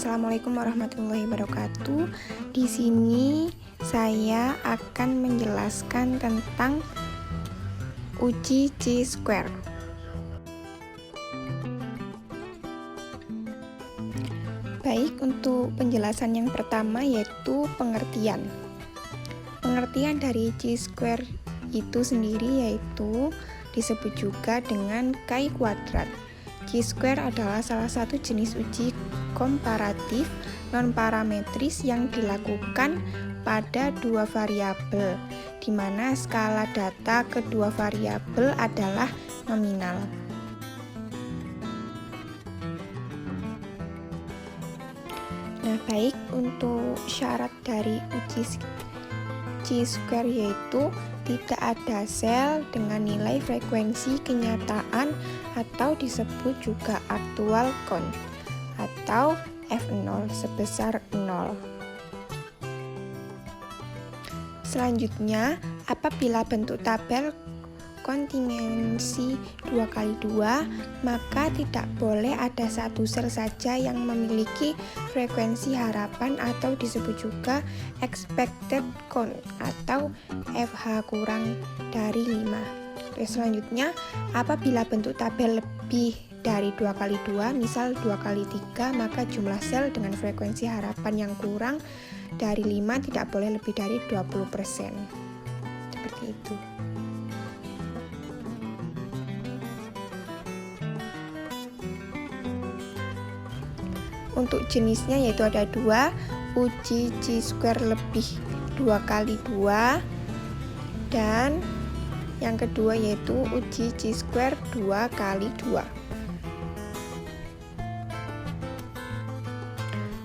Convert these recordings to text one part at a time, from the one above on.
Assalamualaikum warahmatullahi wabarakatuh. Di sini saya akan menjelaskan tentang uji chi-square. Baik, untuk penjelasan yang pertama yaitu pengertian. Pengertian dari chi-square itu sendiri yaitu disebut juga dengan chi kuadrat. Chi-square adalah salah satu jenis uji komparatif non-parametris yang dilakukan pada dua variabel, di mana skala data kedua variabel adalah nominal. Nah, baik, untuk syarat dari uji chi-square yaitu tidak ada sel dengan nilai frekuensi kenyataan atau disebut juga actual count atau F0 sebesar 0. Selanjutnya, apabila bentuk tabel kontingensi 2x2, maka tidak boleh ada satu sel saja yang memiliki frekuensi harapan atau disebut juga expected count atau FH kurang dari 5. Terus selanjutnya, apabila bentuk tabel lebih dari 2x2, misal 2x3, maka jumlah sel dengan frekuensi harapan yang kurang dari 5 tidak boleh lebih dari 20%. Seperti itu. Untuk jenisnya yaitu ada dua, uji chi-square lebih 2x2, dan yang kedua yaitu uji chi-square 2x2.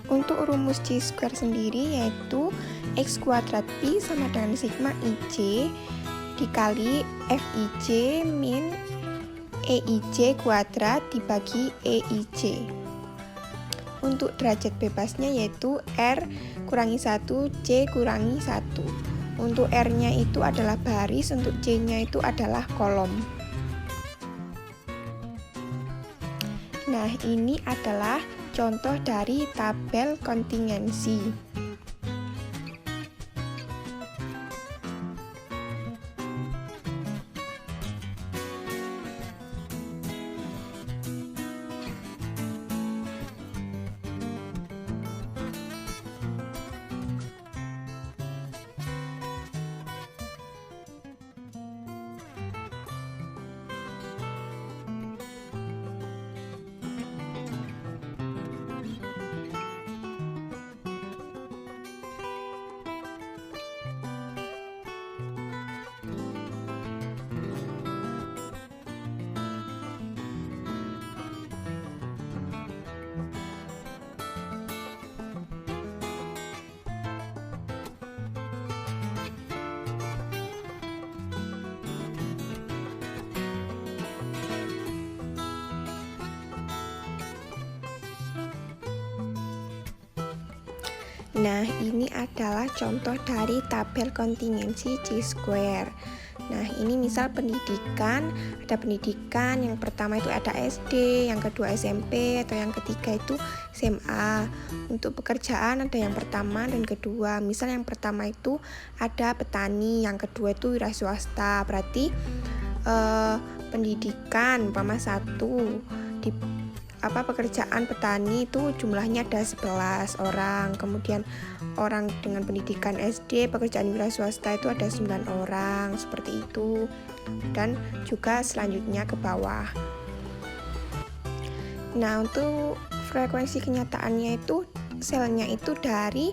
Untuk rumus chi-square sendiri yaitu x kuadrat pi sama dengan sigma ij dikali fij min eij kuadrat dibagi eij. Untuk derajat bebasnya yaitu R kurangi 1, C kurangi 1. Untuk R-nya itu adalah baris, untuk C-nya itu adalah kolom. Nah, ini adalah contoh dari tabel kontingensi. Nah, ini adalah contoh dari tabel kontingensi chi-square. Nah, ini misal pendidikan, ada pendidikan yang pertama itu ada SD, yang kedua SMP, atau yang ketiga itu SMA. Untuk pekerjaan ada yang pertama dan kedua. Misal yang pertama itu ada petani, yang kedua itu wira swasta. Berarti pendidikan umpama 1 di pekerjaan petani itu jumlahnya ada 11 orang, kemudian orang dengan pendidikan SD pekerjaan wira swasta itu ada 9 orang, seperti itu, dan juga selanjutnya ke bawah. Nah, untuk frekuensi kenyataannya itu selnya itu dari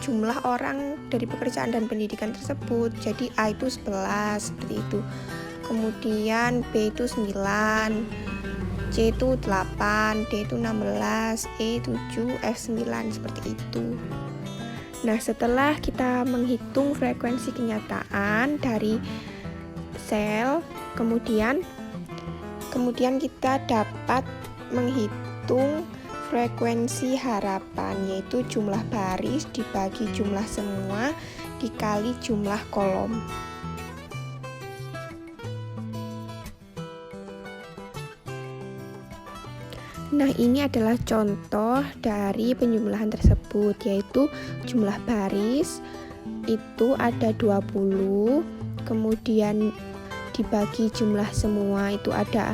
jumlah orang dari pekerjaan dan pendidikan tersebut. Jadi A itu 11 seperti itu, kemudian B itu 9, C itu 8, D itu 16, E 7, F 9, seperti itu. Nah, setelah kita menghitung frekuensi kenyataan dari sel, kemudian kita dapat menghitung frekuensi harapan, yaitu jumlah baris dibagi jumlah semua dikali jumlah kolom. Nah, ini adalah contoh dari penjumlahan tersebut, yaitu jumlah baris itu ada 20, kemudian dibagi jumlah semua itu ada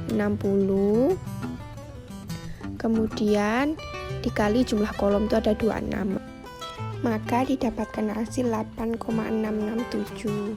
60, kemudian dikali jumlah kolom itu ada 26, maka didapatkan hasil 8,667.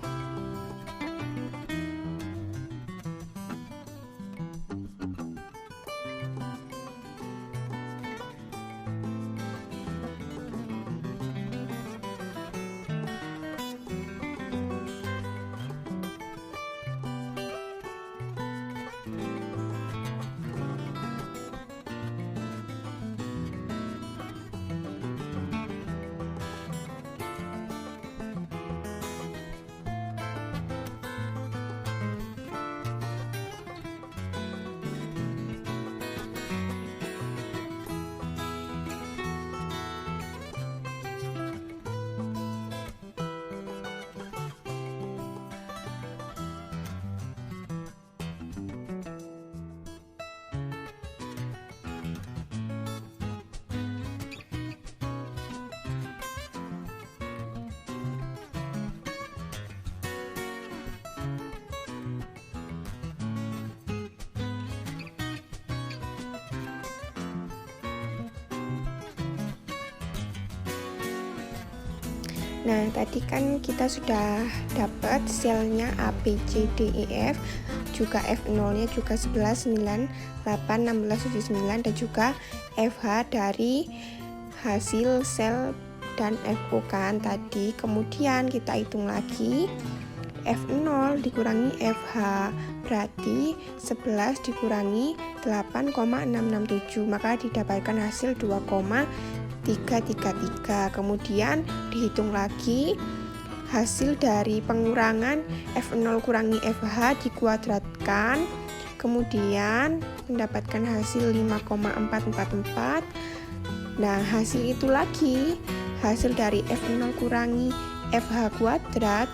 Nah, tadi kan kita sudah dapat selnya A, B, C, D, E, F, juga F0-nya juga 11, 9, 8, 16, 7, 9, dan juga FH dari hasil sel dan FO kan tadi. Kemudian kita hitung lagi, F0 dikurangi FH, berarti 11 dikurangi 8,667, maka didapatkan hasil 2,333. Kemudian dihitung lagi hasil dari pengurangan F0 kurangi FH dikuadratkan, kemudian mendapatkan hasil 5,444. Nah, hasil itu lagi hasil dari F0 kurangi FH kuadrat,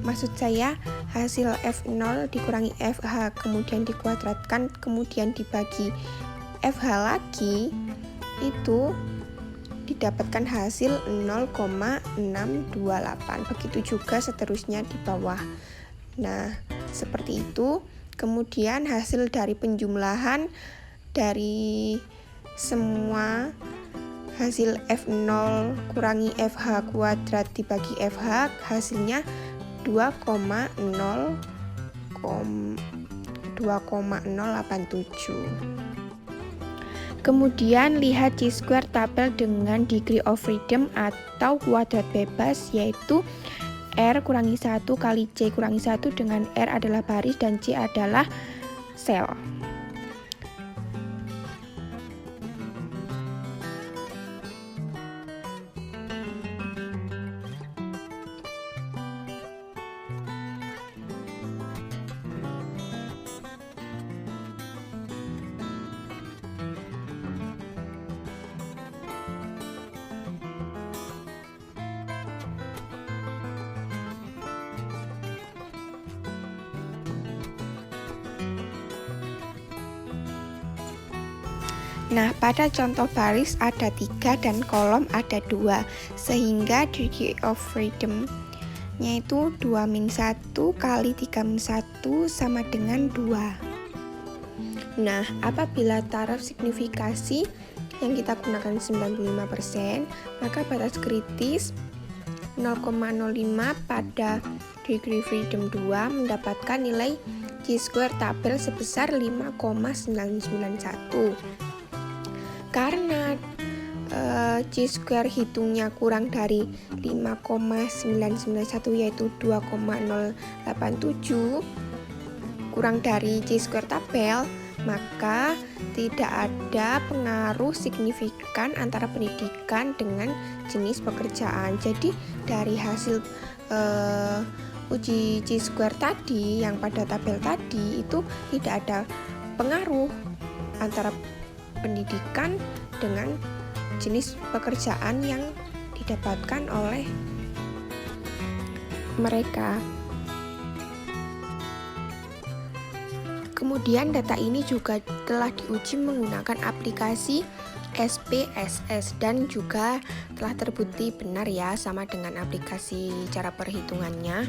maksud saya hasil F0 dikurangi FH kemudian dikuadratkan kemudian dibagi FH lagi, itu didapatkan hasil 0,628. Begitu juga seterusnya di bawah. Nah, seperti itu. Kemudian hasil dari penjumlahan dari semua hasil F0 kurangi FH kuadrat dibagi FH, hasilnya 2,087. Kemudian lihat chi-square tabel dengan degree of freedom atau kuadrat bebas, yaitu R kurangi 1 kali C kurangi 1 dengan R adalah baris dan C adalah sel. Nah, pada contoh baris ada 3 dan kolom ada 2, sehingga degree of freedom-nya itu 2-1 kali 3-1 sama dengan 2. Nah, apabila taraf signifikasi yang kita gunakan 95%, maka batas kritis 0,05 pada degree freedom 2 mendapatkan nilai chi-square tabel sebesar 5,991. Karena chi-square hitungnya kurang dari 5,991 yaitu 2,087, kurang dari chi-square tabel, maka tidak ada pengaruh signifikan antara pendidikan dengan jenis pekerjaan. Jadi dari hasil uji chi-square tadi yang pada tabel tadi itu tidak ada pengaruh antara pendidikan dengan jenis pekerjaan yang didapatkan oleh mereka. Kemudian data ini juga telah diuji menggunakan aplikasi SPSS dan juga telah terbukti benar ya sama dengan aplikasi cara perhitungannya.